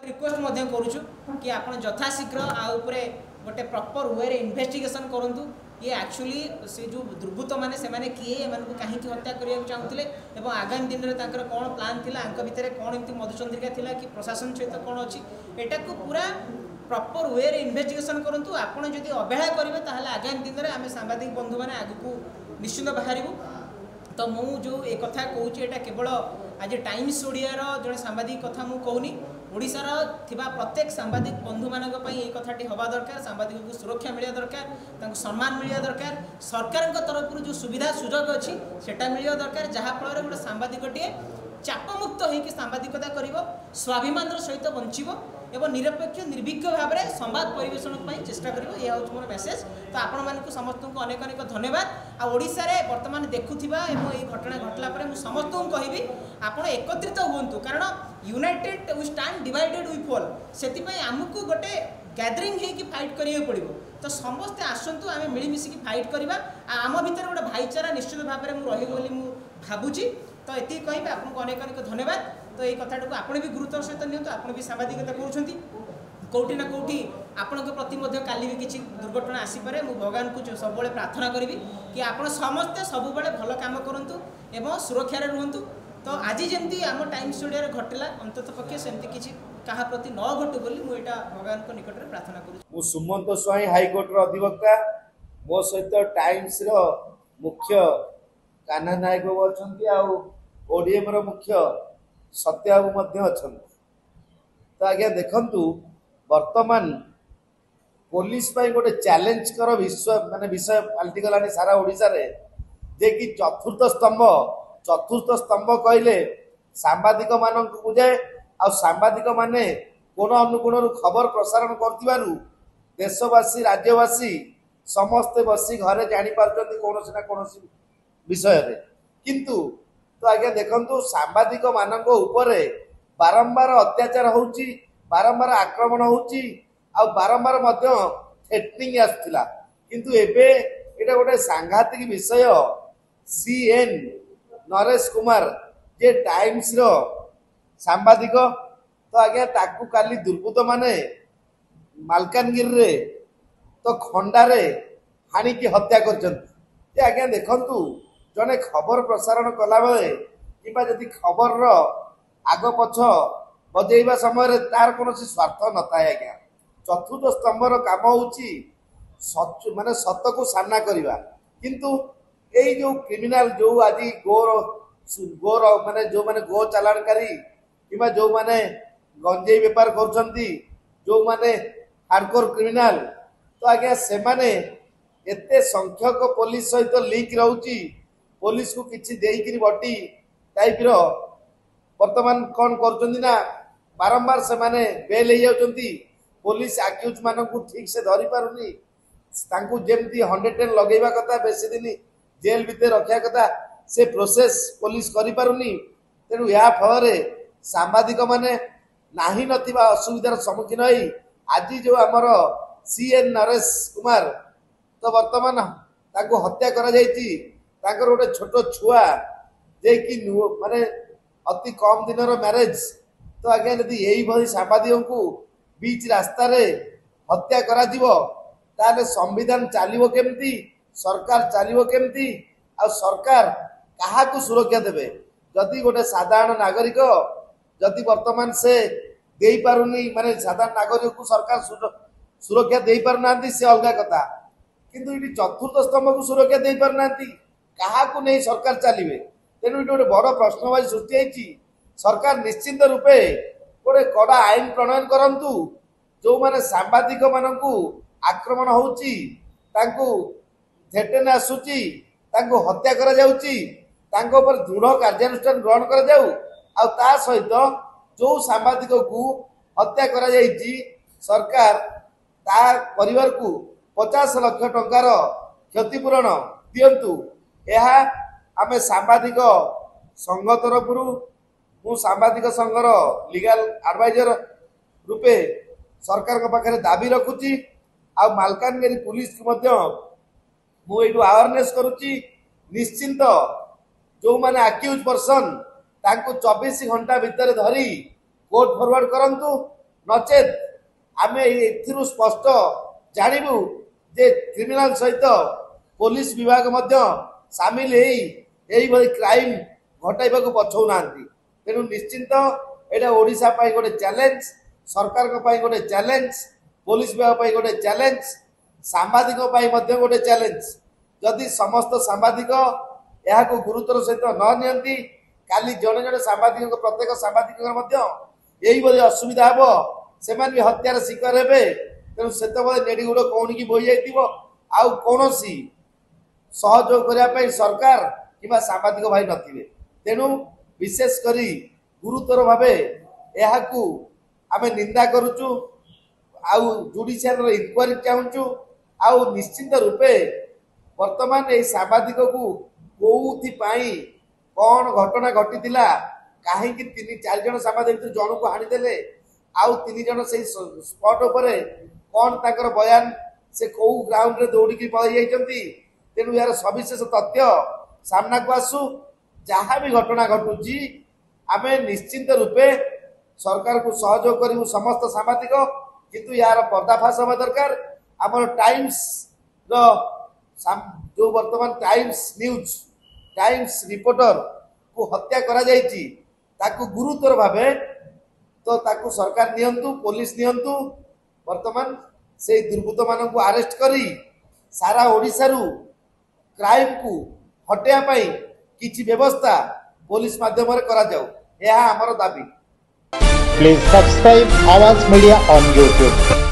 Request मध्य करूछु कि आपण यथाशीघ्र आ उपरे गोटे प्रॉपर वे रे इन्वेस्टिगेशन करंतु ये एक्चुअली से जो दुर्बृत्त माने से माने किए एमानकु कहीं हत्या करिया चाहूले एवं आगामी दिन में तांकर कौन प्लान थिला आंक भितर कौन एमती मधुचंद्रिका थिला कि प्रशासन सहित कौन अच्छी एटा को पूरा प्रॉपर वे रे इन्वेस्टिगेशन करंतु आपण जदि अवहेला करिवे ताहले आगामी दिन में आम सांबादिक बंधु माने आगु निश्चित बाहरबू तो मु जो एक कथा कहूँ यहाँ केवल आज टाइम्स ओडियार जड़े सांबादिक कथा मु कहूनी ओडिशार थिबा प्रत्येक सांबादिक बंधु मानक पई ये कथाटी हवा दरकार सांबादिक को सुरक्षा मिलिया दरकार तांको सम्मान मिलिया दरकार सरकार तरफ जो सुविधा सुजोग अच्छी सेटा मिलिया दरकार जहाँ फल गोटे सांबादिकटे चापमुक्त होकर सांबादिकता करिवो स्वाभिमान सहित बंचिबो एवं निरपेक्ष निर्भीक भाव में संवाद परिवेशन चेष्टा करिवो यह हूँ मोर मेसेज तो आपण मानक समस्त को अनेक अनेक धन्यवाद आ ओडिशा रे वर्तमान देखुथिबा एवं ये घटना घटला परे मु समस्त को कहबी आपण एकत्रित हुंतु कारण united we stand divided we fall सेति पई हमकु गोटे गैदरिंग हेकि फाइट करियो पड़िबो तो समस्ते आसंतु आमे मिली मिसिकी फाइट करबा आम भीतर गोटे भाईचारा निश्चित भाव में मु रही बोली मु भाबुची तो ये कहबी आपको अनेक अनेक धन्यवाद तो ये कथाटा को आपने भी गुरुत्व सहित नियंतु आपने भी सांबादिकता करूछंती कौटी ना कौटी आपण प्रति काली भी किसी दुर्घटना आसीपे मु भगवान को सब प्रार्थना करी कि आप समस्ते सब भल काम करूँ एवं सुरक्षार रुहतु तो आज जमी आम टाइम्स ओडिया घटला अंतत पक्षे सेमती किसी क्या प्रति न घटू बोली मुझे भगवान को निकट में प्रार्थना करूँ। सुमंत स्वाई हाईकोर्टर अधिवक्ता मो सहित टाइम्स मुख्य कान्हा नायक अच्छा ओडीएम मुख्य सत्याबू अच्छा तो आज्ञा देखु वर्तमान पुलिस गोटे चैलेंज कर विषय पलटि गलानी सारा ओडिशा रे जे कि चतुर्थ स्तंभ कहले सांबादिक मान बुझाए आ सांबादिक माने कोण अनुकोण खबर प्रसारण कर देशवासी राज्यवासी समस्ते बसी घरे जानी पारछंती कोनोसी ना कोनोसी विषय रे किंतु तो आज्ञा देखंतु सांबादिक मानक उपरे बारंबार अत्याचार होउची बारंबार आक्रमण होउची आ बारंबार मध्य थ्रेटनिंग आसथिला किंतु एबे एटा गोटे सांघातिक विषय सीएन नरेश कुमार जे टाइम्स रो सांबादिक तो आज्ञा ताकू काली दुर्बृत्त माने मालकानगिरी रे तो खंडारे हाणी की हत्या करछंती आज्ञा देखंतु जने खबर प्रसारण कला बेले कि जदि खबर रो आग पछ बजेଇବା समय तार कौन स्वार्थ नए आज्ञा चतुर्थ स्तंभर काम होची माने सत को सामना करवा किंतु यही जो क्रिमिनाल जो आज गोर माने जो माने गो चालाणकारी कि जो माने गंजेई बेपार करछंती जो माने हार्डकोर क्रिमिनाल तो आज्ञा से माने एते संख्यक पुलिस सहित लिंक रहउची पुलिस को किसी देकरी बटी टाइप रो वर्तमान कौन कर बारंबार से माने बेल हो जाती पुलिस आक्यूज मान को ठीक से धरी पारुनी जमती 110 लगेवा कथा बेसी दिन जेल भितर रखा कथा से प्रोसेस पुलिस करि पारुनी तेणु या फल सांबादिक माने नाही नथिबा असुविधार सम्मुखीन होई आज जो आमर सीएन नरेश कुमार तो वर्तमान ताको हत्या करा जायछि ताकर गोटे छोट छुआ जे कि माने अति कम दिन मैरेज तो आज्ञा यदि यही भली सांबादिक को बीच रास्ता रे हत्या करा दिबो ताले संविधान चलिबो केमती सरकार चलिबो केमती आ सरकार कहा को सुरक्षा देबे जदि गोटे साधारण नागरिक जदि वर्तमान से देई पारुनी माने साधारण नागरिक को सरकार सुरक्षा देई पारनांती से अलग कथा किंतु ये चतुर्थ स्तंभ को सुरक्षा देई पारनांती कहा को नहीं सरकार चलिबे तेणु ये गोटे बड़ प्रश्नवाची सृष्टि होती सरकार निश्चिंत रूपे गोटे कड़ा आईन प्रणयन करंतु जो माने सांबादिक मानकु आक्रमण होउची तांकु थेटेन आसुची तांकु हत्या करा जाउची तांको पर दृढ़ कार्यानुष्ठान ग्रहण करा जाउ आ ता सहित जो सांबादिक को हत्या करा जाइची सरकार ता परिवार को 50 लाख टंकार क्षतिपूरण दियंतु यह आमे सांबादिक संघ तरफ मु सांबादिक संघर लीगल एडवाइजर रूपे सरकार के पाखे दाबी रखुची आ मालकानगिरी पुलिस को मध्य मु एटू अवेयरनेस करुची निश्चिंत जो माने अक्यूज पर्सन तांको 24 घंटा भितर धरी कोर्ट फॉरवर्ड करंतु नचेत आम एथिरु स्पष्ट जानू जे क्रिमिनाल सहित पुलिस विभाग सामिल यही क्राइम घटाइबा पछौ तेणु निश्चिंत एटा ओडिशा पाई गोटे चैलेंज सरकार को पाई गोटे चैलेंज पुलिस विभाग पाई गोटे चैलेंज सांबादिक पाई मध्य गोटे चैलेंज जदि समस्त सांबादिक यह गुरुतर सहित न नियंती काली जड़े जड़े सांबादिक प्रत्येक सांबादिक यही असुविधा हम से भी हत्यार शिकार हे तेणु से नेड़ीगुड़ कौन की बोई जाइए आउ कौन सहयोग करने सरकार कि सांबादिक भाई नथिबे तेणु विशेष करी गुरुतर भाव यह आम निंदा करुचु आउ जुडिशियल इनक्वारी चाहूँ आउ निश्चिंत रूपे वर्तमान ये सांबादिक को कौन कौन घटना घटी कहीं तीन चार जन सांबादिक जन को हाणीदे आउ तीन जन से स्पॉट उपरे कौन ताकर बयान से कौ ग्राउंड रे दौड़ी पलि जाइछंती तेणु यार सविशेष तथ्य सामना को आसू जहाँ भी घटना घटुची आम निश्चिंत रूपे सरकार को सहयोग करूँ समस्त सांबादिक किंतु यार पर्दाफाश हवा दरकार आम टाइम्स जो वर्तमान टाइम्स न्यूज टाइम्स रिपोर्टर को हत्या करा जाइछि ताकू गुरुतर भावे तो ताकू सरकार नियंतु पुलिस नियंतु वर्तमान से दुर्बृत्त मान को अरेस्ट करी सारा ओडिशा रु क्राइम को हटेया पाई किछि व्यवस्था पुलिस माध्यम करा जाऊ यह हमर दाबी। Please subscribe Awaaz Media on YouTube.